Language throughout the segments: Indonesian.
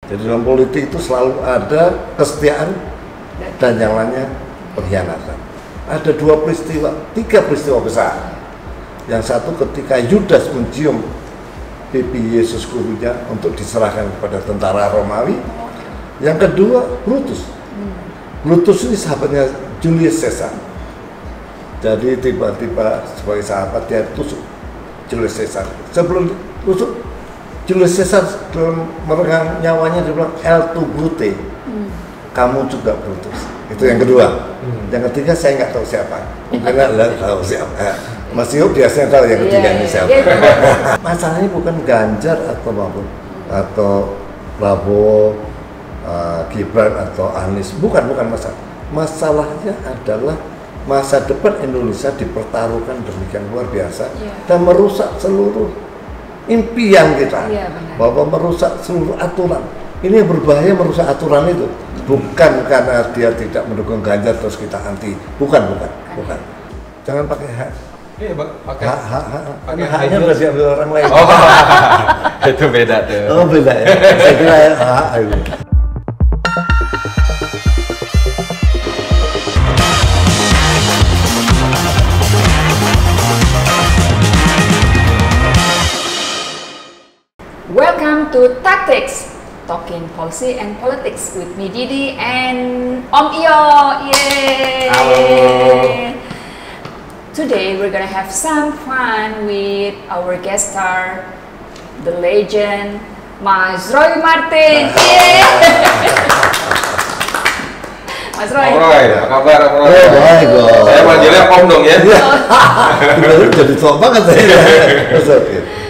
Jadi dalam politik itu selalu ada kesetiaan dan yang lainnya pengkhianatan. Ada 3 peristiwa besar. Yang satu ketika Yudas mencium pipi Yesus gurunya untuk diserahkan kepada tentara Romawi. Yang kedua Brutus. Brutus ini sahabatnya Julius Caesar. Jadi tiba-tiba sebagai sahabat dia tusuk Julius Caesar. Sebelum tusuk Julius Caesar dalam meregang nyawanya dia bilang El tu Brute. Kamu juga Brutus. Itu yang kedua. Yang ketiga saya nggak tahu siapa. Mungkin nggak tahu siapa. Mas Yuk biasanya tahu yang ketiga ini siapa. Masalahnya bukan Ganjar atau apapun, atau Prabowo, Gibran atau Anies. Bukan masalah. Masalahnya adalah masa depan Indonesia dipertaruhkan demikian luar biasa dan merusak seluruh impian kita. Bahwa merusak seluruh aturan. Ini yang berbahaya merusak aturan itu. Bukan karena dia tidak mendukung Ganjar terus kita anti. Bukan. Jangan pakai hak. Iya, pakai haknya udah diambil orang lain. Oh, itu beda tuh. Oh, beda ya. Saya kira ya hak itu. Welcome to Tactics, talking policy and politics with me Didi and Om Iyo. Yay! Halo. Today we're gonna have some fun with our guest star, the legend, Mas Roy Martin. Yay! Mas Roy. Om Roy, apa kabar Om Roy? Baik, Saya manggilnya Om dong ya. Jadi tua banget saya.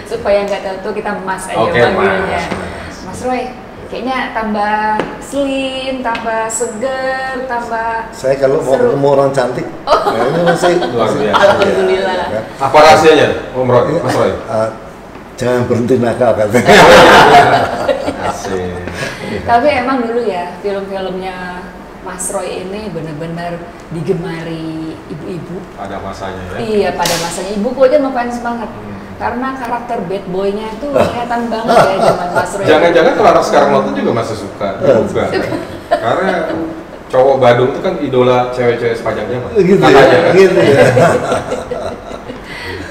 Supaya nggak tahu kita Mas aja Oke, panggilnya. Mas. Mas Roy, kayaknya tambah slim, tambah seger, tambah Saya kalau mau seru. ketemu orang cantik, ini masih Luar biasa. Alhamdulillah. Ya. Apa rahasianya Om Roy, Mas Roy? Jangan berhenti nakal katanya. Asik. Tapi emang dulu ya film-filmnya Mas Roy ini benar-benar digemari ibu-ibu. Pada masanya ya. Iya, pada masanya ibuku aja ngefans banget. Karena karakter bad boy-nya itu kelihatan banget ya zaman Mas Roy. Jangan-jangan kalau anak sekarang nonton juga masih suka. Juga. Karena cowok Badung itu kan idola cewek-cewek sepanjang zaman. Gitu Katanya ya, kan. gitu ya.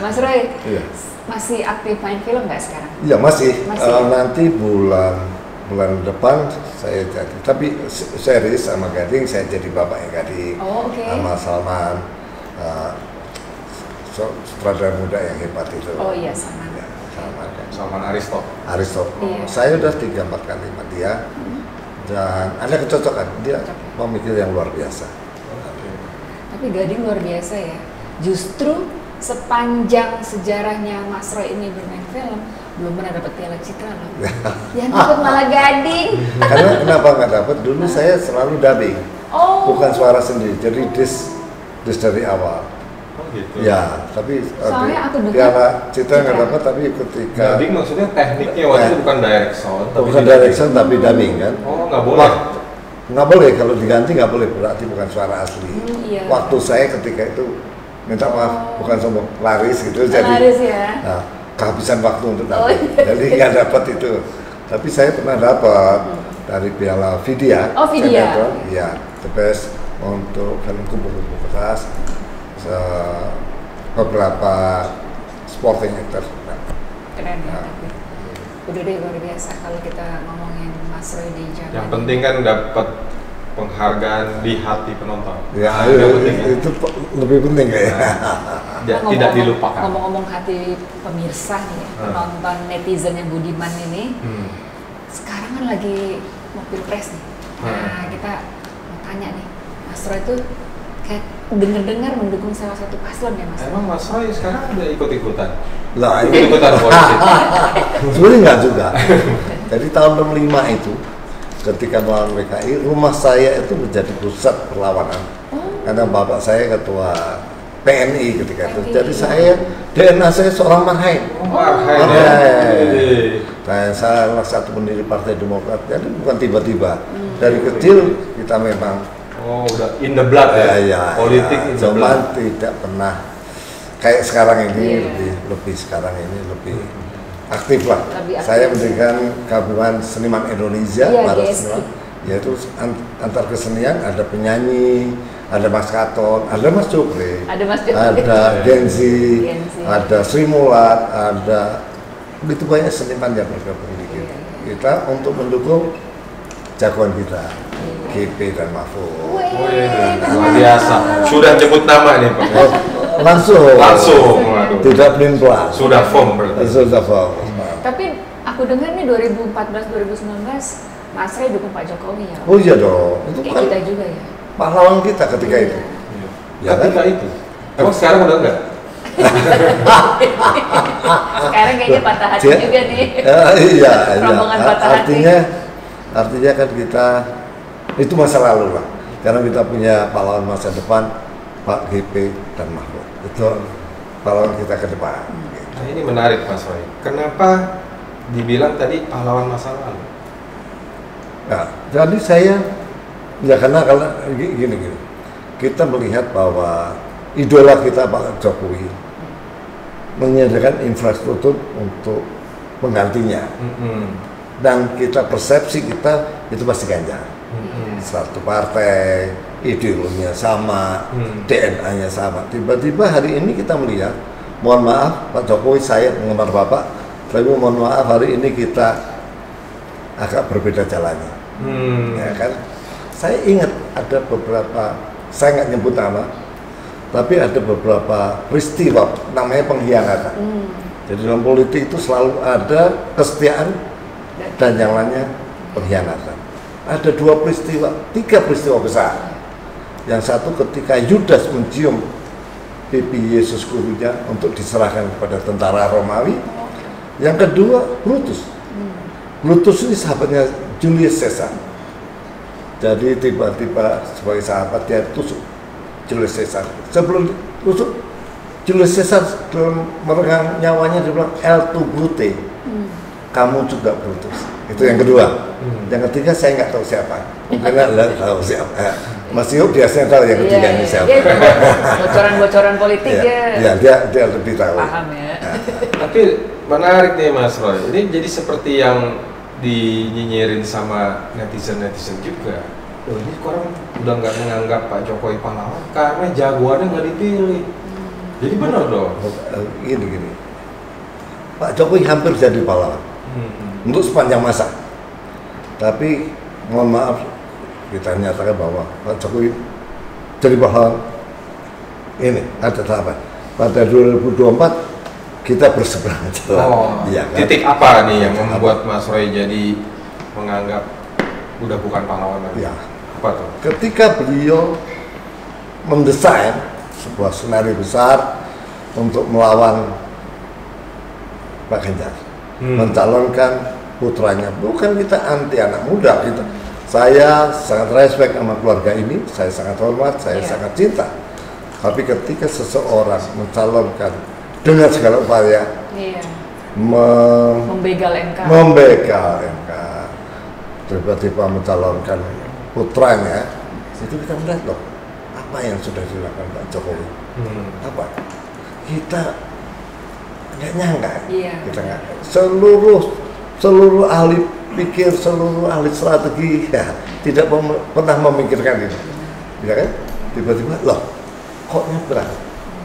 Mas Roy, Iya. masih aktif main film nggak sekarang? Ya masih. Masih. Nanti bulan depan saya jadi. Tapi series sama Gading saya jadi bapaknya Gading. Oh, oke. Sama Salman. Sutradara muda yang hebat itu. Oh iya, Salman. Ya, Salman. Salman Aristo. Aristo. Iya. Saya udah 3-4 kali sama dia. Dan ada kecocokan. Dia pemikir yang luar biasa. Tapi Gading luar biasa ya. Justru sepanjang sejarahnya Mas Roy ini bermain film, belum pernah dapat Piala Citra loh. Yang dapat malah Gading. Karena kenapa nggak dapat? Dulu saya selalu dubbing, Oh. bukan suara sendiri. Jadi dis dari awal. Oh gitu. Ya, tapi Soalnya aku dengar Piala Citra nggak Citra. dapat. Tapi ketika Dubbing maksudnya tekniknya waktu itu bukan direction, tapi bukan di dubbing. direction tapi dubbing kan. Oh, nggak boleh. Nggak boleh, kalau diganti nggak boleh, berarti bukan suara asli. Iya. Waktu saya ketika itu minta maaf, bukan sombong, laris gitu. Laris ya. Nah, kehabisan waktu untuk Oh, dapat. iya. Jadi nggak dapat itu. Tapi saya pernah dapat dari Piala Vidya. Oh, Vidya. Sinetron, iya, the best untuk film Kupu-Kupu Kertas. Beberapa sporting actor. Keren ya. Nah. Tapi udah deh luar biasa kalau kita ngomongin Mas Roy di zaman. Yang penting kan dapat penghargaan di hati penonton. Ya, Nah, itu yang penting ya. itu lebih penting kayaknya. Tidak Ngomong-ngomong- dilupakan. Ngomong-ngomong hati pemirsa nih, ya, penonton netizen yang budiman ini, sekarang kan lagi mau pilpres nih. Nah, kita mau tanya nih, Mas Roy itu kayak dengar-dengar mendukung salah satu paslon ya Mas Roy? Emang Mas Roy sekarang udah ikut-ikutan? Lah, ini Ikut-ikutan politik? sebenarnya enggak juga. Jadi tahun 65 itu ketika melawan PKI, rumah saya itu menjadi pusat perlawanan. Karena bapak saya ketua PNI ketika itu. PNI. Jadi saya DNA saya seorang Marhain. Marhain ya? Marhain. Jadi, Saya salah satu pendiri Partai Demokrat. Jadi bukan tiba-tiba. Dari kecil kita memang oh udah in the blood ya? Politik in the cuman blood. tidak pernah kayak sekarang ini Iya. lebih sekarang ini lebih aktif lah. Lebih aktif. Saya mendirikan Gabungan Seniman Indonesia, Iya, para GSI. seniman, yaitu antar kesenian, ada penyanyi, ada Mas Katon, ada Mas Jopre, Ada Mas Jopre. ada Genzi, Genzi. ada Sri Mulat, ada begitu banyak seniman yang bergabung di kita. Kita untuk mendukung jagoan kita, GP dan Mahfud. Wih, Luar biasa. Sudah jemput nama nih Pak. Oh, langsung, Waduh. tidak pelin-pelan. Sudah firm berarti. Sudah firm. Tapi aku dengar nih 2014-2019 Mas Ray dukung Pak Jokowi ya. Oh iya dong, itu Kayak kan kita juga ya. pahlawan kita ketika Iya. itu. Ya kan? Ketika itu. Emang sekarang udah enggak? Sekarang kayaknya patah hati Dia- juga nih. Iya, Rombongan patah hati. artinya kan kita itu masa lalu lah. Karena kita punya pahlawan masa depan, Pak GP dan Mahfud. Itu pahlawan kita ke depan. Nah ini menarik Mas Roy. Kenapa dibilang tadi pahlawan masa lalu? Nah, jadi saya ya karena gini, kita melihat bahwa idola kita Pak Jokowi menyediakan infrastruktur untuk penggantinya, dan kita persepsi kita itu pasti Ganjar. Satu partai, ideologinya sama, DNA-nya sama. Tiba-tiba hari ini kita melihat, mohon maaf Pak Jokowi, saya penggemar Bapak, tapi mohon maaf hari ini kita agak berbeda jalannya. Ya kan? Saya ingat ada beberapa, saya nggak nyebut nama, tapi ada beberapa peristiwa namanya pengkhianatan. Jadi dalam politik itu selalu ada kesetiaan dan yang lainnya pengkhianatan. Ada tiga peristiwa besar. Yang satu ketika Yudas mencium pipi Yesus gurunya untuk diserahkan kepada tentara Romawi. Yang kedua Brutus. Brutus ini sahabatnya Julius Caesar. Jadi tiba-tiba sebagai sahabat dia tusuk Julius Caesar. Sebelum tusuk Julius Caesar dalam meregang nyawanya dia bilang El tu Brute, kamu juga Brutus. Itu yang kedua. Yang ketiga saya nggak tahu siapa. Mungkin anda tahu siapa. Mas Yuk biasanya tahu yang ketiga ini siapa. Dia bocoran-bocoran politik dia lebih tahu. paham ya. Tapi menarik nih Mas Roy. Ini jadi seperti yang dinyinyirin sama netizen juga. Oh, ini orang udah nggak menganggap Pak Jokowi pahlawan karena jagoannya nggak dipilih. Jadi benar dong. Gini. Pak Jokowi hampir jadi pahlawan untuk sepanjang masa. Tapi mohon maaf kita nyatakan bahwa Pak Jokowi jadi pahlawan ini ada tahapan. Pada 2024 kita berseberangan jalan. Iya, kan? Titik apa nih yang membuat Mas Roy jadi menganggap udah bukan pahlawan lagi? Ya. Apa tuh? Ketika beliau mendesain sebuah skenario besar untuk melawan Pak Ganjar, mencalonkan putranya. Bukan kita anti anak muda, saya sangat respect sama keluarga ini, saya sangat hormat, saya sangat cinta. Tapi ketika seseorang mencalonkan dengan segala upaya membegal MK, tiba-tiba mencalonkan putranya, itu kita melihat loh apa yang sudah dilakukan Pak Jokowi. Apa kita nggak nyangka, kita nggak, seluruh ahli pikir, seluruh ahli strategi ya, tidak pernah memikirkan itu, ya kan? Tiba-tiba loh kok nyebrang,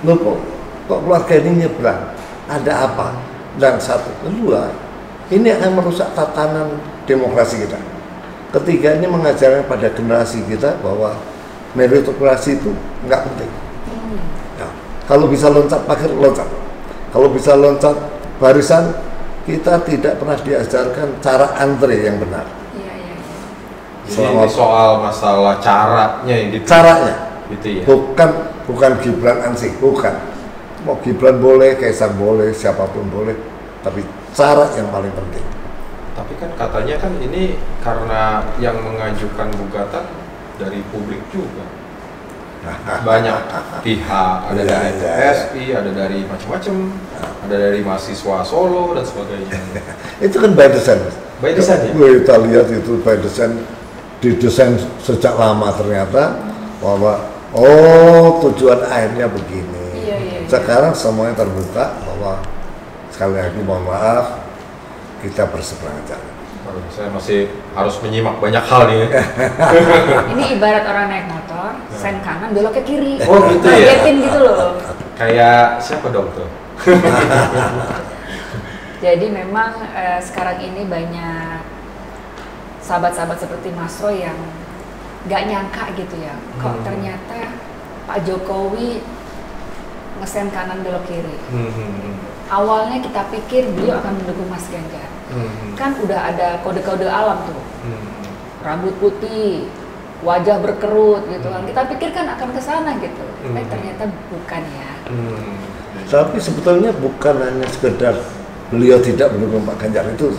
loh kok keluarga ini nyebrang, ada apa? Dan satu, kedua, ini akan merusak tatanan demokrasi kita. Ketiga, ini mengajarkan pada generasi kita bahwa meritokrasi itu nggak penting. Ya, kalau bisa loncat pagar, loncat. Kalau bisa loncat barisan, kita tidak pernah diajarkan cara antre yang benar. Ini soal masalah caranya yang caranya, gitu ya. Bukan Gibran ansih, bukan. Mau Gibran boleh, Kaisang boleh, siapapun boleh, tapi cara yang paling penting. Tapi kan katanya kan ini karena yang mengajukan gugatan dari publik juga. Banyak pihak, ada dari PSI, ada dari macam-macam, ada dari mahasiswa Solo dan sebagainya. Itu kan by design. By design ya? Kita lihat itu by design, didesain sejak lama ternyata bahwa tujuan akhirnya begini. Sekarang semuanya terbuka bahwa sekali lagi mohon maaf, kita berseberangan jalan. Saya masih harus menyimak banyak hal nih. Ini ibarat orang naik motor, sen kanan belok ke kiri. Oh gitu ya? Ngagetin gitu loh. Kayak siapa dong tuh? Jadi memang sekarang ini banyak sahabat-sahabat seperti Mas Roy yang nggak nyangka gitu ya, kok ternyata Pak Jokowi ngesen kanan belok kiri. Awalnya kita pikir beliau akan mendukung Mas Ganjar. Kan udah ada kode-kode alam tuh, rambut putih, wajah berkerut gitu kan. Kita pikir kan akan ke sana gitu, ternyata bukan ya. Tapi sebetulnya bukan hanya sekedar beliau tidak mendukung Pak Ganjar itu.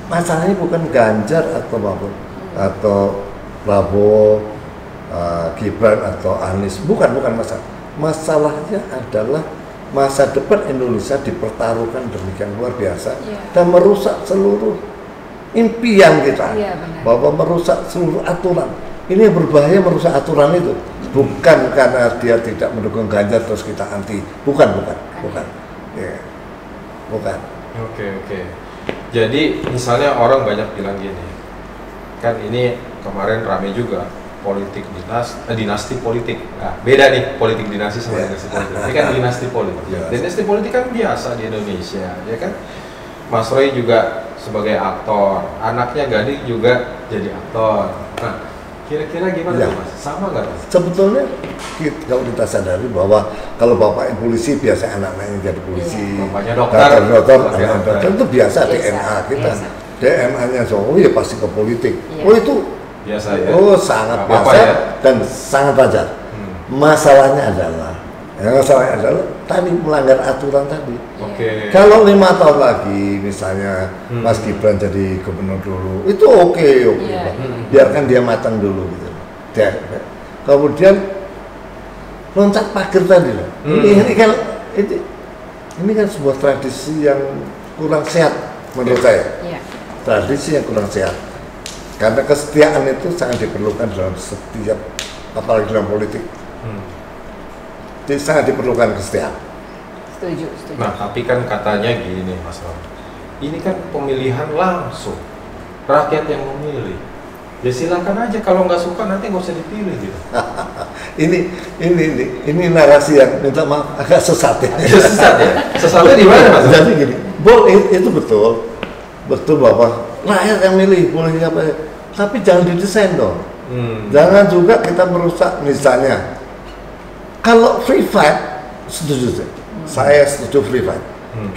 Masalahnya bukan Ganjar atau Mahfud atau Prabowo, Gibran atau Anies, bukan masalah. Masalahnya adalah masa depan Indonesia dipertaruhkan demikian luar biasa dan merusak seluruh impian kita, bahwa merusak seluruh aturan. Ini yang berbahaya, merusak aturan itu bukan karena dia tidak mendukung Ganjar terus kita anti, bukan. Ya. Bukan. Oke. Jadi misalnya orang banyak bilang gini, kan ini kemarin rame juga politik dinasti politik. Nah, beda nih politik dinasti sama dinasti politik. Ini kan dinasti politik. Dinasti politik kan biasa di Indonesia, ya kan? Mas Roy juga sebagai aktor, anaknya Gading juga jadi aktor. Nah, kira-kira gimana tuh Mas? Sama nggak Mas? Sebetulnya kalau kita sadari bahwa kalau bapaknya polisi biasa anak-anaknya jadi polisi, bapaknya dokter, dokter itu biasa DNA kita. DNA-nya ya pasti ke politik. Oh itu biasa ya. Oh sangat biasa ya? Dan sangat wajar. Masalahnya adalah tadi melanggar aturan tadi. Kalau 5 tahun lagi misalnya Mas Gibran jadi gubernur dulu, itu oke. Biarkan dia matang dulu gitu. Kemudian loncat pagar tadi loh. Ini kan sebuah tradisi yang kurang sehat menurut saya. Tradisi yang kurang sehat. Karena kesetiaan itu sangat diperlukan dalam setiap, apalagi dalam politik. Sangat diperlukan kesetiaan. Setuju. Nah, tapi kan katanya gini Mas Ram, ini kan pemilihan langsung, rakyat yang memilih. Ya silakan aja, kalau nggak suka nanti nggak usah dipilih gitu. ini narasi yang minta maaf agak sesat ya. Sesat ya? Sesatnya di mana Mas? Jadi gini, itu betul bahwa rakyat yang milih boleh apa ya. Tapi jangan didesain dong. Jangan juga kita merusak misalnya. Kalau free fight, setuju saya setuju free fight.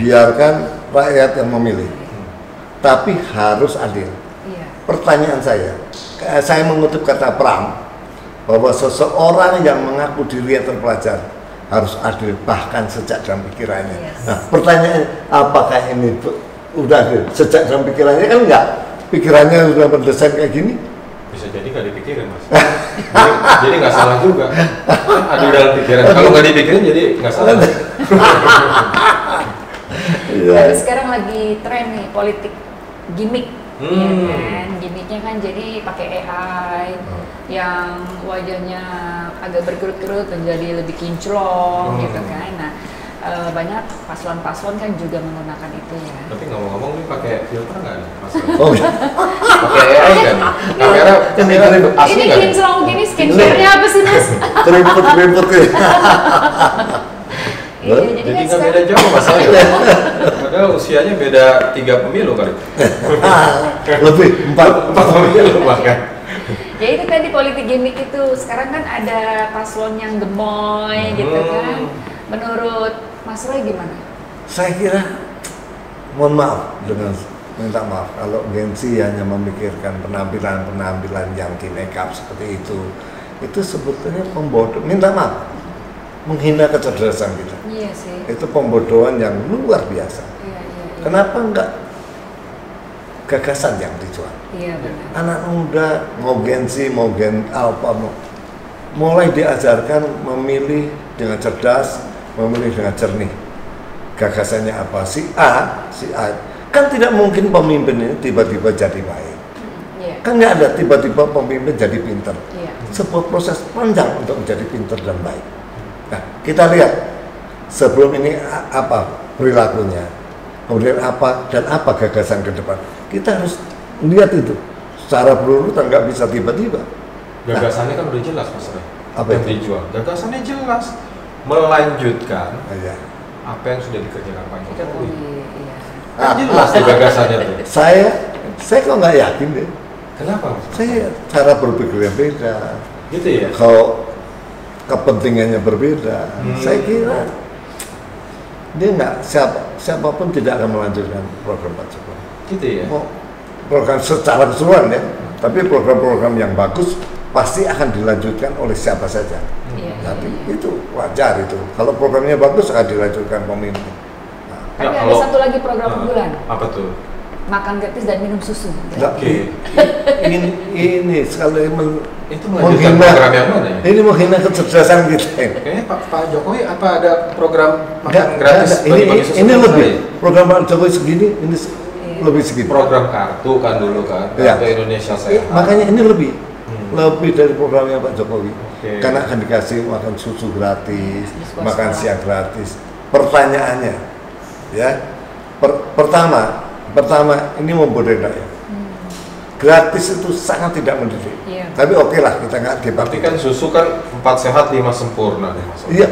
Biarkan rakyat yang memilih. Tapi harus adil. Pertanyaan saya mengutip kata Pram bahwa seseorang yang mengaku dirinya terpelajar harus adil bahkan sejak dalam pikirannya. Nah, pertanyaannya apakah ini udah adil sejak dalam pikirannya? Kan enggak. Pikirannya sudah berdesain kayak gini. Bisa jadi nggak dipikirin Mas. jadi nggak salah juga. Ada dalam pikiran. Kalau nggak dipikirin jadi nggak salah. Tapi sekarang lagi tren nih politik gimmick, ya kan? Gimmicknya kan jadi pakai AI yang wajahnya agak berkerut-kerut menjadi lebih kinclong gitu kan. Nah, banyak paslon-paslon kan juga menggunakan itu ya. Tapi ngomong-ngomong ini pakai filter nggak nih Mas? Pakai AI kan? Kamera asli ini nggak? Ini kinclong gini, skincare-nya apa sih Mas? Keriput Iya, jadi nggak kan beda jauh Mas saya. Padahal usianya beda 3 pemilu kali. Lebih 4 pemilu bahkan. Ya itu tadi politik gimmick itu. Sekarang kan ada paslon yang gemoy gitu kan. Menurut Mas Roy gimana? Saya kira, mohon maaf dengan minta maaf kalau gengsi hanya memikirkan penampilan yang di make up seperti itu sebetulnya pembodoh. Minta maaf, menghina kecerdasan kita. Iya sih. Itu pembodohan yang luar biasa. Iya. Kenapa enggak gagasan yang dijual? Iya benar. Anak muda mau gengsi, mau mulai diajarkan memilih dengan cerdas, memilih dengan jernih. Gagasannya apa? Si A kan tidak mungkin pemimpin ini tiba-tiba jadi baik. Kan nggak ada tiba-tiba pemimpin jadi pintar. Sebuah proses panjang untuk menjadi pintar dan baik. Nah, kita lihat sebelum ini apa perilakunya. kemudian apa dan apa gagasan ke depan. Kita harus lihat itu secara berurutan, nggak bisa tiba-tiba. Gagasannya kan udah jelas Mas Roy. Apa yang itu? dijual? Gagasannya jelas, melanjutkan Iya. apa yang sudah dikerjakan Pak Jokowi. Iya. Kan jelas di gagasannya tuh. Saya kok nggak yakin deh. Kenapa Mas? Saya cara berpikirnya beda. Gitu ya? Kalau kepentingannya berbeda, saya kira dia nggak siapapun tidak akan melanjutkan program Pak Jokowi. Gitu ya? Mau program secara keseluruhan ya, tapi program-program yang bagus pasti akan dilanjutkan oleh siapa saja. Iya. Tapi itu wajar itu. Kalau programnya bagus akan dilanjutkan pemimpin. Tapi Ya, ada satu lagi program unggulan, Apa tuh? makan gratis dan minum susu. Nah, Oke. ini sekali Itu melanjutkan program yang mana ya? ini menghina kecerdasan kita. Kayaknya Pak Jokowi apa ada program makan Nggak gratis ada. bagi-bagi susu Ini sama lebih saya? program Pak Jokowi segini, ini lebih segini. Program kartu kan dulu kan, Iya. kartu Indonesia Sehat. Makanya ini lebih dari programnya Pak Jokowi. Oke. Karena akan dikasih makan susu gratis, Di sekolah. makan siang gratis. Pertanyaannya, ya, pertama ini membodai rakyat. Gratis itu sangat tidak mendidik. Iya. Tapi oke lah, kita nggak Tapi debat. kan susu kan 4 sehat 5 sempurna nih Mas. Iya,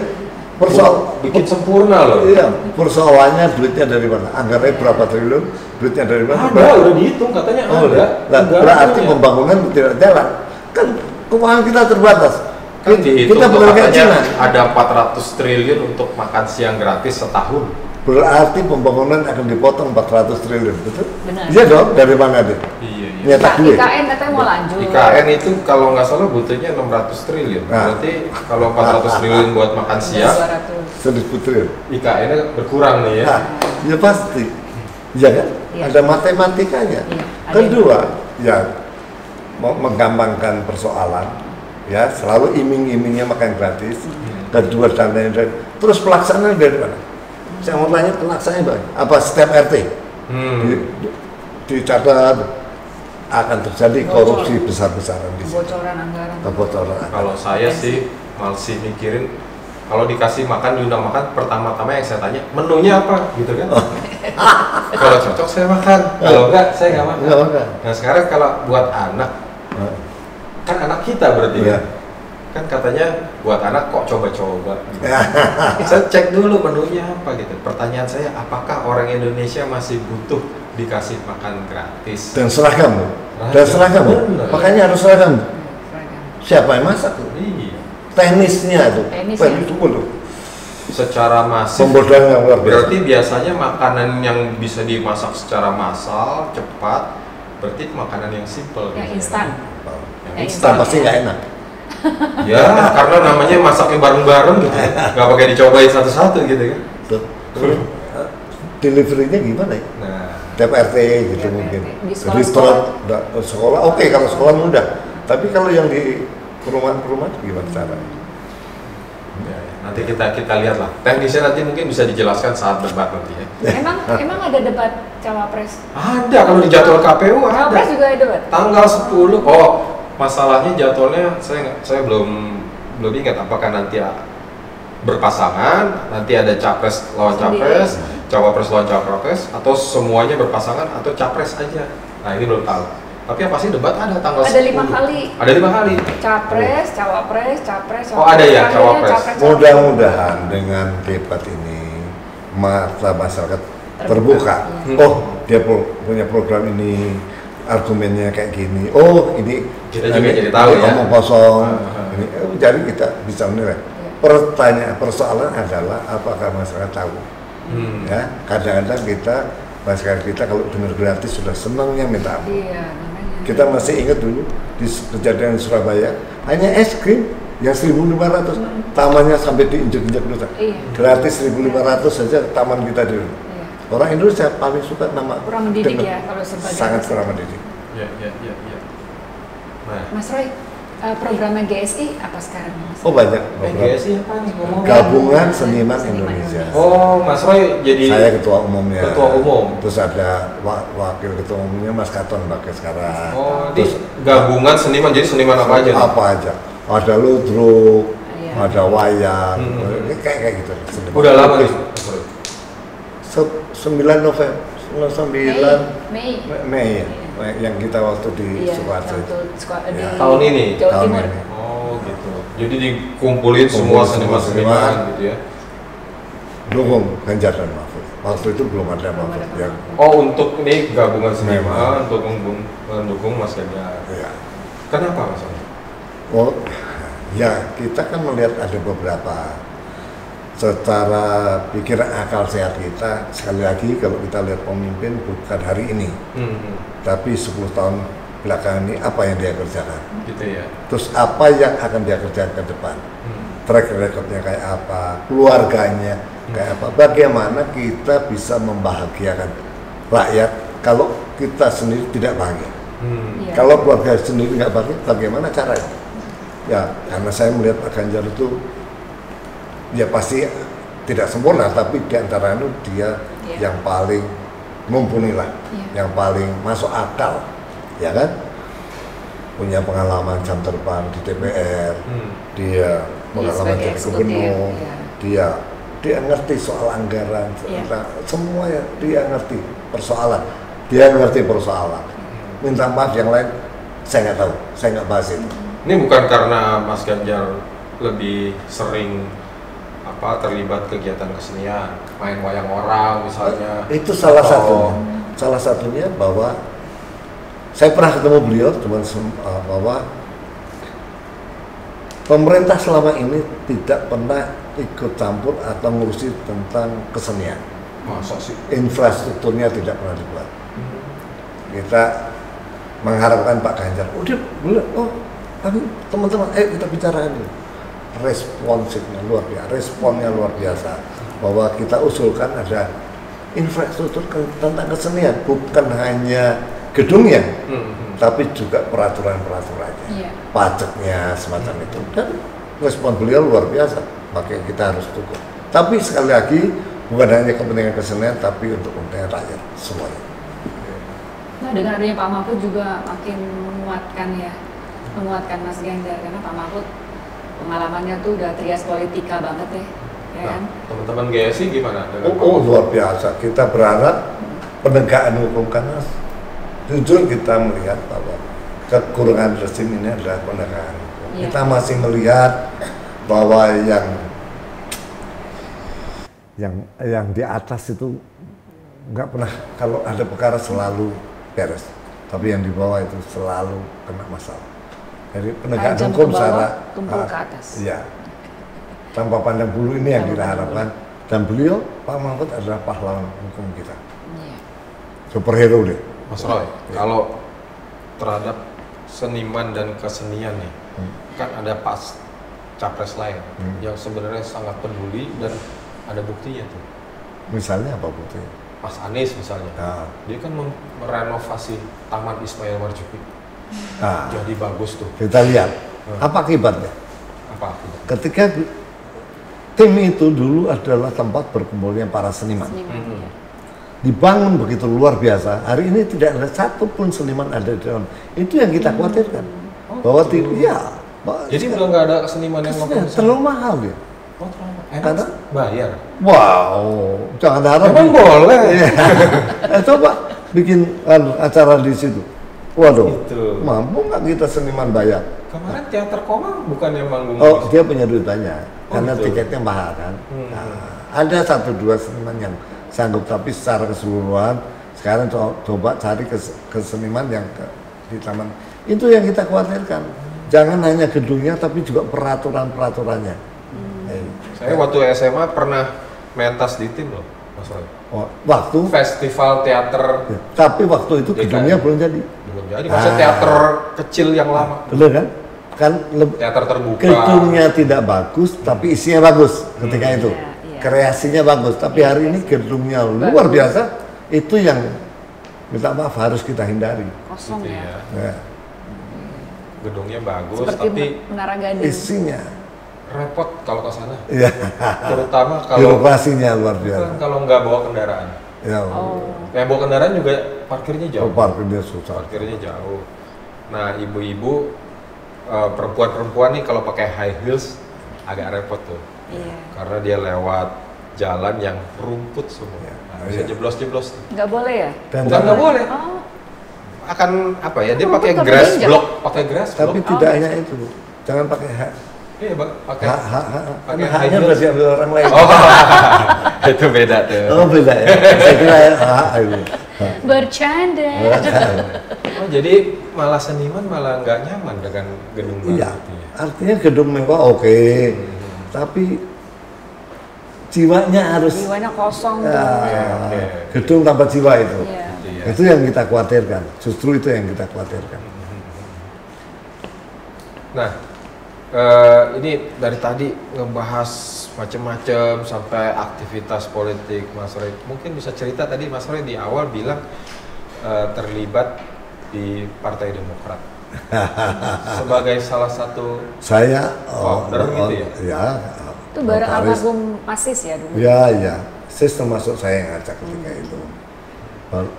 Bikin sempurna loh. Iya, persoalannya duitnya dari mana? Anggarannya berapa triliun? Duitnya dari mana? Ada, udah dihitung katanya Oh, ada. nah, Enggak berarti adanya. pembangunan tidak jalan. Kan keuangan kita terbatas. Kan dihitung Kita tuh bukan kayak katanya Cina. ada 400 triliun untuk makan siang gratis setahun. Berarti pembangunan akan dipotong 400 triliun, betul? Benar. Iya dong, dari mana dia? Iya, iya. Nyetak duit. IKN katanya mau lanjut. IKN itu kalau nggak salah butuhnya 600 triliun. Nah. Berarti kalau 400 triliun buat makan siang, 200. 1.000 triliun. IKN-nya berkurang nih ya. Nah, ya pasti. Iya kan? Iya. Ada matematikanya. Iya, ada Kedua, ya mau menggampangkan persoalan, ya selalu iming-imingnya makan gratis. Kedua dan lain-lain. Terus pelaksanaan dari mana? Saya mau tanya pelaksanaannya bagaimana? Apa setiap RT dicatat akan terjadi korupsi besar-besaran di situ. Bocoran anggaran. Kebocoran. Kalau saya sih masih mikirin kalau dikasih makan diundang makan pertama-tama yang saya tanya menunya apa gitu kan. Kalau cocok saya makan, kalau enggak saya nggak makan. Nggak makan. Nah sekarang kalau buat anak kan anak kita berarti Iya. ya. Kan katanya buat anak kok coba-coba gitu. Saya cek dulu menunya apa gitu. Pertanyaan saya, apakah orang Indonesia masih butuh dikasih makan gratis? Dan seragam, Bu. Dan seragam, Bu. Bener. Makanya harus seragam. Seragam. Siapa yang masak? Bu? Iya. Teknisnya itu. Teknisnya. Itu pun Secara masif pembodohan yang luar biasa. berarti biasanya makanan yang bisa dimasak secara massal, cepat, berarti makanan yang simple. Yang biasanya. instan. Yang Yang instan. Pasti nggak enak. Ya, karena namanya masaknya bareng-bareng gitu. Nggak pakai dicobain satu-satu gitu kan. Tuh. Deliverynya gimana ya? Nah, Tiap RT gitu Tiap mungkin. RT. Di Jadi sekolah, oke kalau sekolah mudah. Tapi kalau yang di perumahan-perumahan gimana caranya? ya, nanti kita lihat lah. Teknisnya nanti mungkin bisa dijelaskan saat debat nanti ya. Emang ada debat cawapres? Ada kalau di jadwal KPU ada. Cawapres juga ada debat. Tanggal 10. Oh, masalahnya jadwalnya saya belum ingat apakah nanti berpasangan, nanti ada capres lawan capres, cawapres lawan cawapres, atau semuanya berpasangan atau capres aja. Nah ini belum tahu. Tapi yang pasti debat ada tanggal 10. Ada 5 kali. Ada 5 kali. Capres, cawapres, capres, Oh, ada ya, terakhirnya cawapres. Mudah-mudahan dengan debat ini mata masyarakat terbuka. Iya. Oh, dia punya program ini, argumennya kayak gini. Oh, ini Kita juga jadi tahu ya. Ngomong kosong. Ah. Ini, jadi kita bisa menilai. Persoalan adalah apakah masyarakat tahu? Ya, kadang-kadang masyarakat kita kalau dengar gratis sudah senangnya minta ampun. Iya, namanya. Kita masih ingat dulu di kejadian Surabaya hanya es krim yang 1.500, tamannya sampai diinjek-injek dulu. Iya. Gratis 1.500 saja taman kita dulu. Iya. Orang Indonesia paling suka nama Kurang mendidik denger. ya kalau serba Sangat gratis. kurang mendidik. Ya. Nah, Mas Roy, programnya GSI apa sekarang Mas? Oh banyak program. GSI apa nih ngomong? Gabungan Seniman Indonesia. Oh, Mas Roy jadi Saya ketua umumnya. Ketua umum. Terus ada wakil ketua umumnya Mas Katon Bagas sekarang. Oh, Terus di gabungan seniman, jadi seniman apa aja nih? apa aja. Ada ludruk, Iya. ada wayang, Hmm. ini kayak gitu. Seniman. Udah lama nih, Mas Roy? 9 November, 9 Mei. Mei ya, yang kita waktu di Sukoharjo itu. Ya. Tahun ini? Jawa Tahun Timur. ini. Oh gitu. Jadi dikumpulin semua seniman-seniman gitu ya. Dukung Ganjar dan Mahfud. Waktu itu belum ada Mahfud ya. Oh untuk ini gabungan seniman untuk mendukung Mas Ganjar. Ya. Kenapa Mas? Oh, ya kita kan melihat ada beberapa secara pikiran akal sehat kita, sekali lagi kalau kita lihat pemimpin bukan hari ini, tapi 10 tahun belakangan ini apa yang dia kerjakan, Gitu ya. terus apa yang akan dia kerjakan ke depan, track recordnya kayak apa, keluarganya kayak apa, bagaimana kita bisa membahagiakan rakyat kalau kita sendiri tidak bahagia. Iya. Kalau keluarga sendiri nggak bahagia, bagaimana caranya? Ya, karena saya melihat Pak Ganjar itu ya pasti tidak sempurna, tapi di antara itu dia yang paling mumpuni lah, yang paling masuk akal, ya kan? Punya pengalaman jam terbang di DPR, dia pengalaman jadi gubernur, dia ngerti soal anggaran, semua ya dia ngerti persoalan, minta maaf yang lain saya nggak tahu, saya nggak bahas itu. Ini bukan karena Mas Ganjar lebih sering terlibat kegiatan kesenian, main wayang orang misalnya. Itu salah satunya bahwa saya pernah ketemu beliau, bahwa pemerintah selama ini tidak pernah ikut campur atau ngurusi tentang kesenian. Masa sih? Infrastrukturnya tidak pernah dibuat. Kita mengharapkan Pak Ganjar, udah belum, tapi teman-teman, kita bicara ini. Responsifnya luar biasa, responnya luar biasa, bahwa kita usulkan ada infrastruktur tentang kesenian, bukan hanya gedungnya, tapi juga peraturan-peraturannya, pajaknya semacam itu, dan respon beliau luar biasa, makanya kita harus dukung. Tapi sekali lagi bukan hanya kepentingan kesenian, tapi untuk kepentingan rakyat semuanya. Nah, dengan adanya Pak Mahfud juga makin menguatkan Mas Ganjar, karena Pak Mahfud pengalamannya tuh udah trias politika banget ya kan? Teman-teman GSI gimana? Luar biasa. Kita berharap penegakan hukum, karena jujur kita melihat bahwa kekurangan rezim ini adalah penegakan hukum. Kita masih melihat bahwa yang di atas itu nggak pernah, kalau ada perkara selalu beres, tapi yang di bawah itu selalu kena masalah. Jadi penegakan hukum secara tumpul ke atas. Iya. Tanpa pandang bulu ini yang kita harapkan. Dan beliau, Pak Mahfud adalah pahlawan hukum kita. Iya. Superhero deh. Mas Roy, kalau terhadap seniman dan kesenian nih, kan ada pas capres lain yang sebenarnya sangat peduli dan ada buktinya tuh. Misalnya apa buktinya? Mas Anies misalnya, dia kan merenovasi Taman Ismail Marzuki. Jadi bagus tuh. Kita lihat apa akibatnya. Apa akibatnya? Ketika tim itu dulu adalah tempat berkumpulnya para seniman. Dibangun begitu luar biasa. Hari ini tidak ada satupun seniman ada di dalam. Itu yang kita khawatirkan. Bahwa jadi udah nggak ada seniman yang mau terlalu mahal ya. Karena bayar. Wow, jangan harap. Emang boleh. Coba bikin acara di situ. Waduh, gitu. Mampu nggak kita seniman bayar? Kemarin teater Koma bukan yang manggung. Dia punya duit banyak, karena gitu. tiketnya mahal kan. Ada 1-2 seniman yang sanggup, tapi secara keseluruhan sekarang coba cari ke seniman yang di taman. Itu yang kita khawatirkan. Jangan hanya gedungnya, tapi juga peraturan-peraturannya. Saya waktu SMA pernah mentas di tim loh, Mas Roy. Waktu festival teater. Ya, tapi waktu itu gedungnya belum jadi. Belum jadi. Maksudnya teater kecil yang lama. Betul kan? Teater terbuka. Gedungnya tidak bagus, tapi isinya bagus ketika itu. Kreasinya bagus. Tapi hari ini gedungnya luar biasa. Itu yang minta maaf harus kita hindari. Kosong ya. Gedungnya bagus, seperti tapi Menara Gading. Isinya repot kalau ke sana. Iya. Terutama kalau birokrasinya luar biasa. Kalau nggak bawa kendaraan. Ya. Yang bawa kendaraan juga parkirnya jauh. Parkirnya susah. Parkirnya jauh. Nah, ibu-ibu perempuan-perempuan nih kalau pakai high heels agak repot tuh. Iya. Karena dia lewat jalan yang rumput semua. Nah, bisa jeblos-jeblos. Nggak boleh ya? Dan Bukan nggak boleh. Oh, Akan apa ya? Dia Rumput pakai nggak grass boleh block, pakai grass tapi block. tidak hanya itu, jangan pakai hak. Iya, Bang, pakai. Karena high haknya heels. udah diambil orang lain. Oh, itu beda tuh. Oh beda ya. Saya kira hak itu. bercanda. Oh, jadi malah seniman malah nggak nyaman dengan gedung baru Iya, itu ya? artinya gedung mewah oke, tapi jiwanya harus Jiwanya kosong. ya, Oke. gedung tanpa jiwa itu. Iya. Iya. Itu yang kita khawatirkan, justru itu yang kita khawatirkan. Nah, ini dari tadi ngebahas macam-macam sampai aktivitas politik, Mas Roy. Mungkin bisa cerita tadi Mas Roy di awal bilang terlibat di Partai Demokrat sebagai salah satu. Saya gitu ya? Ya, Itu bareng notaris. almarhum Asis ya dulu. Ya, sistem masuk saya yang ngajak ketika itu.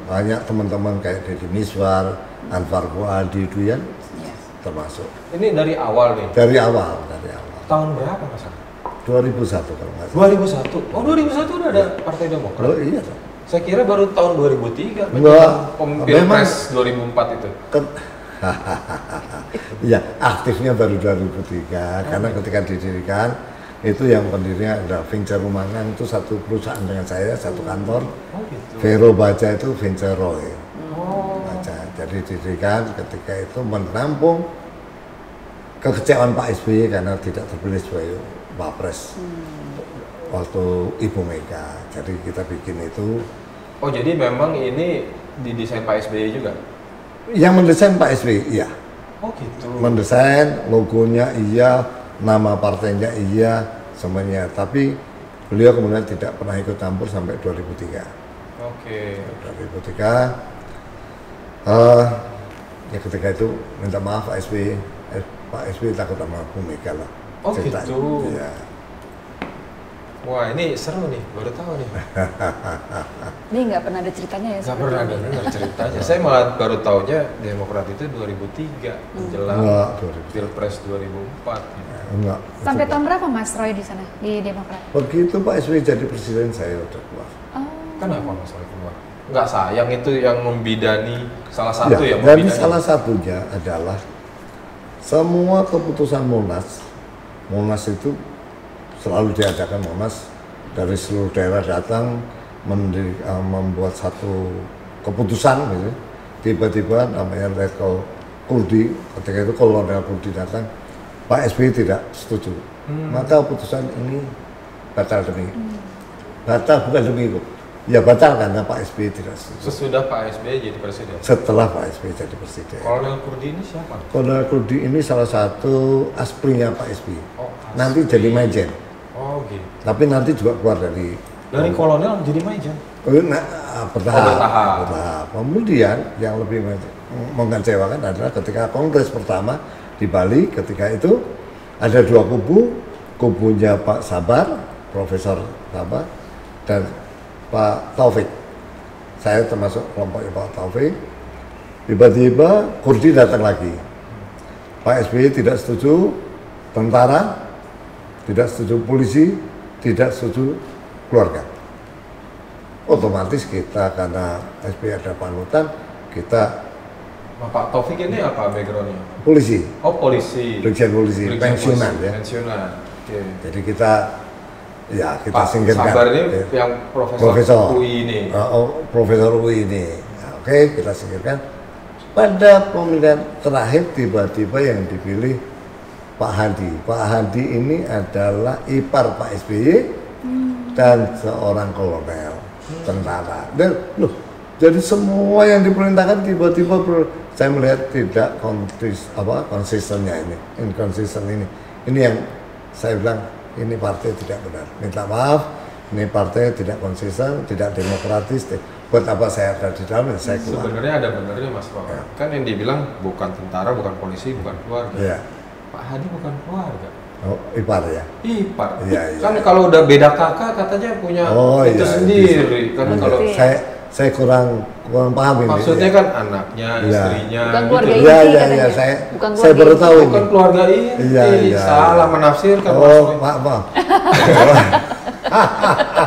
Banyak teman-teman kayak Deddy Miswar, Anwar Fuadi itu yang Iya. termasuk Ini dari awal nih. dari awal. Tahun berapa Mas? 2001 kalau nggak salah. 2001. Oh, 2001 udah ada Partai Demokrat. Oh iya, dong. Saya kira baru tahun 2003 Enggak. Pilpres 2004 itu. Iya, aktifnya baru 2003 karena ketika didirikan itu yang pendirinya ada Venture Rumangan itu satu perusahaan dengan saya, satu kantor. Oh gitu. Vero Baja itu Venture Roy. Oh. Baja. Jadi didirikan ketika itu menampung kekecewaan Pak SBY karena tidak terpilih sebagai Wapres waktu Ibu Mega. Jadi kita bikin itu. Oh, jadi memang ini didesain Pak SBY juga? Yang mendesain Pak SBY, iya. Oh gitu. Mendesain logonya iya, nama partainya iya, semuanya. Tapi beliau kemudian tidak pernah ikut campur sampai 2003. Oke. 2003, ya ketika itu minta maaf Pak SBY. Pak SBY takut sama Bu Mega lah. Oh ceritanya. gitu. Iya. Wah, ini seru nih, baru tahu nih. Ini nggak pernah ada ceritanya ya? Nggak seperti pernah ini. dengar ceritanya. Saya malah baru taunya Demokrat itu 2003 menjelang Enggak, 2003. Pilpres 2004. Enggak. Sampai itu tahun berapa Mas Roy di sana di Demokrat? begitu Pak SBY jadi presiden saya udah keluar. Oh. Kenapa Mas Roy keluar? Nggak sayang itu yang membidani salah satu Ya, yang jadi membidani. salah satunya adalah semua keputusan Monas itu selalu diadakan Monas dari seluruh daerah datang membuat satu keputusan gitu. Tiba-tiba namanya Letkol Kurdi, ketika itu Kolonel Kurdi datang, Pak SBY tidak setuju. Maka keputusan ini batal demi batal bukan demi itu. Ya batal karena Pak SBY tidak setuju. Sesudah Pak SBY jadi presiden. Setelah Pak SBY jadi presiden. Kolonel Kurdi ini siapa? Kolonel Kurdi ini salah satu aspirnya Pak SBY. Oh, Nanti Aspri. jadi majen. Oh gitu. Tapi nanti juga keluar dari Kolonel jadi majen. bertahap. Kemudian yang lebih mengecewakan adalah ketika kongres pertama di Bali, ketika itu ada dua kubunya Pak Sabar, Profesor Sabar, dan Pak Taufik. Saya termasuk kelompoknya Pak Taufik. Tiba-tiba Kurdi datang lagi. Pak SBY tidak setuju tentara, tidak setuju polisi, tidak setuju keluarga. Otomatis kita karena SBY ada panutan, kita Pak Taufik ini apa backgroundnya? polisi, Oh polisi. Brigjen polisi, pensiunan ya. Pensiunan. Oke. Jadi kita kita Pak singkirkan. Sabar ini Ya. yang Profesor UI ini. Profesor UI ini. Nah, oke, kita singkirkan. Pada pemilihan terakhir tiba-tiba yang dipilih Pak Hadi. Pak Hadi ini adalah ipar Pak SBY dan seorang kolonel tentara. Dan jadi semua yang diperintahkan tiba-tiba saya melihat tidak konsistennya ini, inkonsisten ini. Ini yang saya bilang ini partai tidak benar. Minta maaf, ini partai tidak konsisten, tidak demokratis. Buat apa saya ada di dalam, saya keluar. Sebenarnya ada benernya Mas Roy. Ya. Kan yang dibilang bukan tentara, bukan polisi, bukan keluarga. Ya. Pak Hadi bukan keluarga. Oh, ipar ya. Ipar. Iya, iya. Kan kalau udah beda kakak katanya punya itu iya, sendiri. Karena kalau saya kurang paham ini. maksudnya ya. kan anaknya, Iya. istrinya. Bukan gitu. keluarga Iya, inti iya, katanya. iya, Bukan saya keluarga baru inti. tahu Bukan ini. keluarga inti. Iya, iya, Salah iya. menafsirkan Mas Oh, Roy. maaf.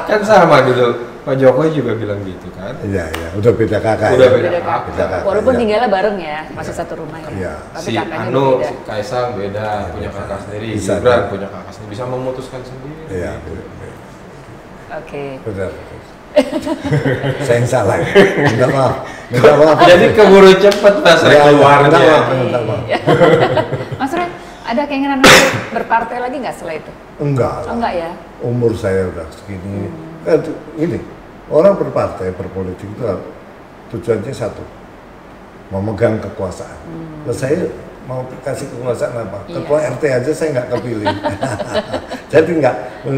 Kan sama dulu, Pak Jokowi juga bilang gitu kan. Iya, udah beda kakak. Udah ya? beda kakak. Walaupun ya. tinggalnya bareng ya, masih satu rumah ya. Iya. Tapi Si kakaknya Anu, beda. si Kaisang beda, punya kakak sendiri. Bisa, Gibran kan? punya kakak sendiri, bisa memutuskan sendiri. Iya, Oke. benar. Saya yang salah. Minta maaf. Minta maaf. Jadi keburu cepet Mas Roy Ya, ya, keluarnya. minta maaf, minta maaf. Mas Roy, ada keinginan untuk berpartai lagi nggak setelah itu? Enggak lah. Oh, enggak ya? Umur saya udah segini. Ini orang berpartai, berpolitik itu tujuannya satu, memegang kekuasaan. Terus saya mau kasih kekuasaan apa? Iya. Ketua RT aja saya nggak kepilih. Jadi nggak Loh,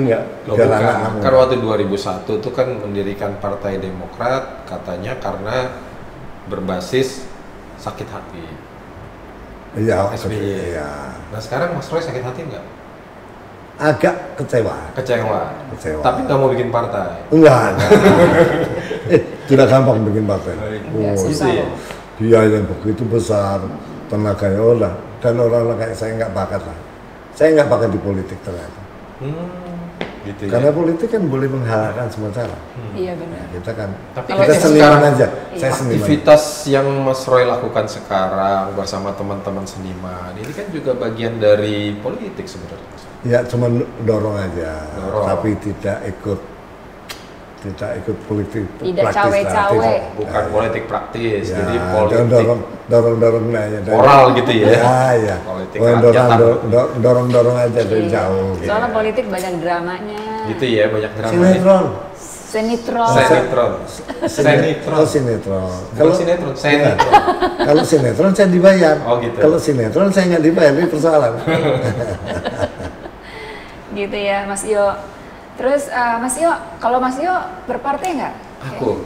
biar bukan. anak-anak Kan waktu 2001 itu kan mendirikan Partai Demokrat katanya karena berbasis sakit hati. Iya, SBY. iya. Nah sekarang Mas Roy sakit hati nggak? Agak kecewa. Kecewa. Tapi nggak mau bikin partai. Enggak. Tidak gampang bikin partai. Enggak, susah ya? loh. Biaya begitu besar, tenaganya udah. Dan orang-orang kayak saya nggak bakat lah. Saya nggak bakat di politik ternyata. Gitu ya. Karena politik kan boleh menghalalkan semua cara. Iya benar. Kita kan, Tapi kita kan seniman sekarang aja. Iya. Saya seniman. Aktivitas yang Mas Roy lakukan sekarang bersama teman-teman seniman ini kan juga bagian dari politik sebenarnya. Ya cuma dorong aja, Dorong. tapi tidak ikut politik Tidak praktis lah. cawe-cawe. Bukan politik praktis, Ya, jadi jangan politik dorong aja. moral gitu ya. Ya. Politik Bukan rakyat. dorong aja dari Iya. jauh. gitu. Soalnya politik banyak dramanya. Gitu ya, banyak drama. Sinetron. Sinetron. Sinetron. Oh, sinetron. Kalau sinetron, sinetron. Kalau sinetron saya dibayar. Oh, gitu. Kalau sinetron saya nggak dibayar, ini persoalan. Gitu ya Mas Iyo. Terus Mas Iyo, kalau Mas Iyo berpartai nggak? Aku?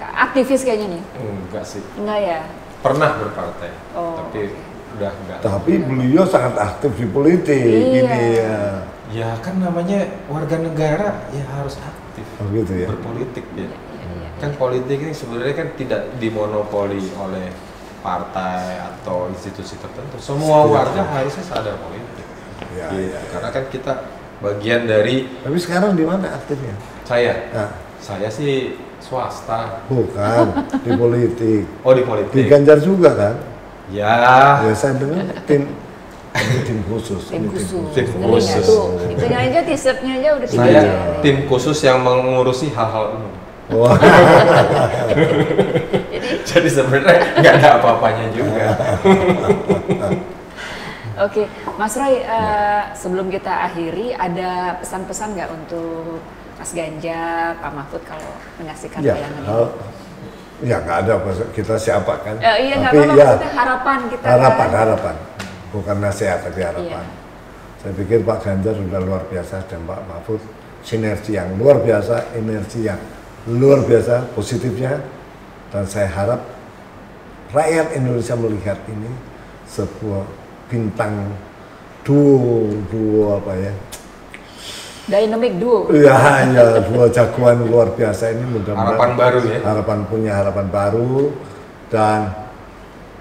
Aktivis kayaknya nih. Enggak sih. Enggak ya? Pernah berpartai, Oh, tapi udah enggak. Tapi beliau sangat aktif di politik. Iya. Ini ya. Ya kan namanya warga negara ya harus aktif. Oh gitu ya. Berpolitik ya. Iya. Kan politik ini sebenarnya kan tidak dimonopoli oleh partai atau institusi tertentu. Semua warga harusnya sadar politik. Ya, Gitu. ya, ya. Karena kan kita bagian dari Tapi sekarang di mana aktifnya? saya. Nah, Saya sih swasta. bukan di politik. Oh di Di politik. Ganjar juga kan? Ya. Ya saya dengar tim khusus. Tim Ini khusus. Tim Ngeri nggak khusus. tuh? Itunya aja t-shirtnya aja udah Saya tinggi. tim khusus yang mengurusi hal-hal umum. Wah, Jadi sebenarnya nggak ada apa-apanya juga. Oke, Mas Roy, sebelum kita akhiri, ada pesan-pesan nggak untuk Mas Ganjar, Pak Mahfud kalau menyaksikan ya, tayangan ini? ya nggak ada kita siapa kan? Iya nggak Tapi apa-apa, ya, maksudnya harapan kita. harapan, bukan nasihat tapi harapan. Iya. Saya pikir Pak Ganjar sudah luar biasa dan Pak Mahfud sinergi yang luar biasa, energi yang luar biasa, positifnya. Dan saya harap rakyat Indonesia melihat ini sebuah bintang duo apa ya? Dynamic duo. Ya, dua jagoan luar biasa ini mudah-mudahan Harapan baru ya. harapan baru dan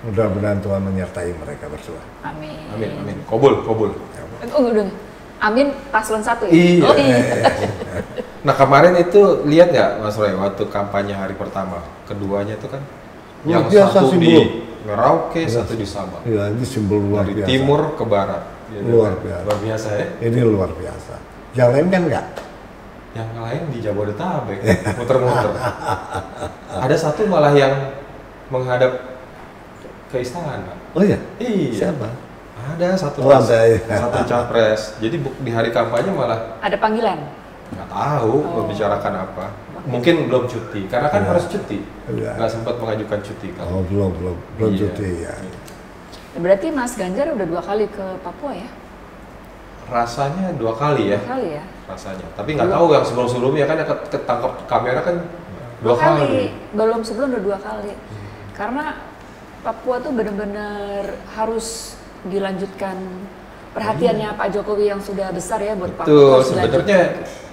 mudah-mudahan Tuhan menyertai mereka berdua. Amin. Amin, amin. Kobul, kobul. Oh, udah. Amin paslon 1 ya? Iya. Oh, iya. Nah kemarin itu lihat nggak Mas Roy waktu kampanye hari pertama, keduanya itu kan Luar yang biasa satu simbol. di Merauke, satu di Sabang. Ya, ini simbol luar Dari biasa. timur ke barat. Ya, Luar biasa. Luar biasa ya. Ini luar biasa. Yang lain kan enggak. Yang lain di Jabodetabek, muter-muter. Ada satu malah yang menghadap ke istana. Oh iya? Iya. Siapa? Ada satu Oh, ada, ya. satu capres. Jadi di hari kampanye malah Ada panggilan? nggak tahu membicarakan apa. Mungkin belum cuti, karena kan Iya. harus cuti. Iya. Nggak sempat mengajukan cuti kan. Oh, belum Iya. cuti ya. Berarti Mas Ganjar udah 2 kali ke Papua ya? Rasanya 2 kali ya, 2 kali ya? rasanya. Tapi nggak tahu yang sebelum-sebelumnya kan yang ketangkap kamera kan 2 kali. Belum sebelum udah 2 kali. Karena Papua tuh benar-benar harus dilanjutkan perhatiannya Pak Jokowi yang sudah besar ya buat Papua. Itu harus sebenarnya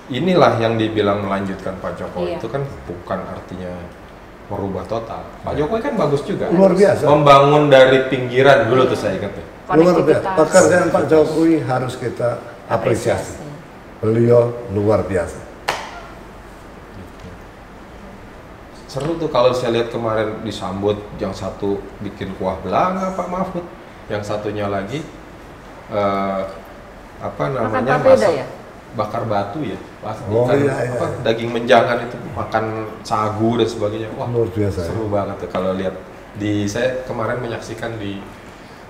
inilah yang dibilang melanjutkan Pak Jokowi. Iya. Itu kan bukan artinya merubah total. Pak Jokowi kan bagus juga. Luar biasa. Membangun dari pinggiran dulu tuh saya ingat tuh. Luar biasa. konektivitas. Pekerjaan Pak Jokowi harus kita apresiasi. Beliau luar biasa. Seru tuh kalau saya lihat kemarin disambut, yang satu bikin kuah belanga Pak Mahfud, yang satunya lagi apa namanya, masak ya? Bakar batu ya, daging menjangan itu, makan sagu dan sebagainya. Wah, luar biasa, seru banget tuh kalau lihat. Saya kemarin menyaksikan di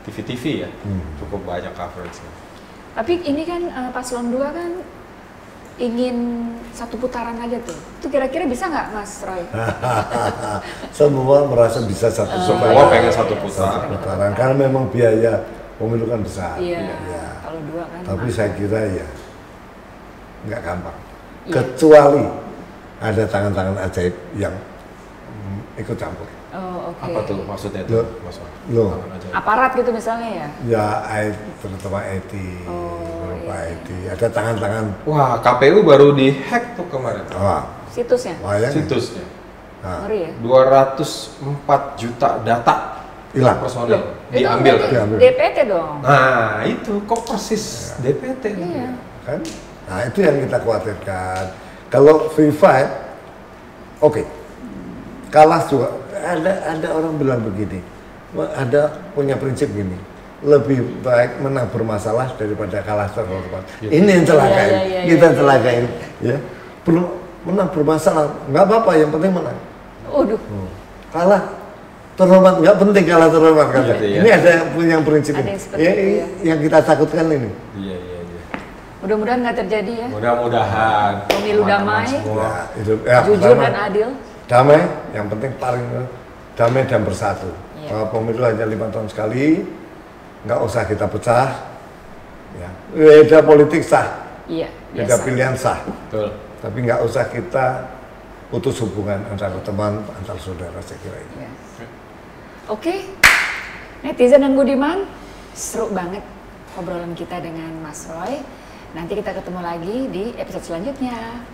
TV ya, cukup banyak coverage-nya. Tapi ini kan Paslon 2 kan ingin satu putaran aja tuh. Itu kira-kira bisa nggak, Mas Roy? Semua merasa bisa satu putaran. Semua pengen satu putaran. Karena memang biaya pemilu kan besar. Iya. Kalau 2 kan. Tapi saya kira ya nggak gampang. Iya. Kecuali ada tangan-tangan ajaib yang ikut campur. Oh, oke. Apa tuh maksudnya tuh, Mas? Aparat gitu misalnya ya? Ya, terutama IT, berupa IT. Ada tangan-tangan. Wah, KPU baru dihack tuh kemarin. Situsnya? Situsnya. Ngeri ya? 204 juta data hilang. Personil diambil. DPT dong. Nah, itu kok persis DPT. Iya. Kan? Nah, itu yang kita khawatirkan. Kalau FIFA, oke. Kalah juga. Ada orang bilang begini, punya prinsip gini, lebih baik menang bermasalah daripada kalah terhormat. Ini yang celakain, kita celakain, ya. Belum menang bermasalah, nggak apa-apa, yang penting menang. Kalah terhormat nggak penting, kalah terhormat kan? Ini ada punya prinsip ini, yang kita takutkan ini. Iya. Mudah-mudahan nggak terjadi ya. Mudah-mudahan. Pemilu damai, jujur dan adil. Damai, yang penting paling damai dan bersatu. Pemilu hanya 5 tahun sekali, nggak usah kita pecah. Ya. Beda politik sah, beda pilihan sah. Betul. Tapi nggak usah kita putus hubungan antara teman, antar saudara, saya kira itu. Oke, netizen dan Budiman, seru banget obrolan kita dengan Mas Roy. Nanti kita ketemu lagi di episode selanjutnya.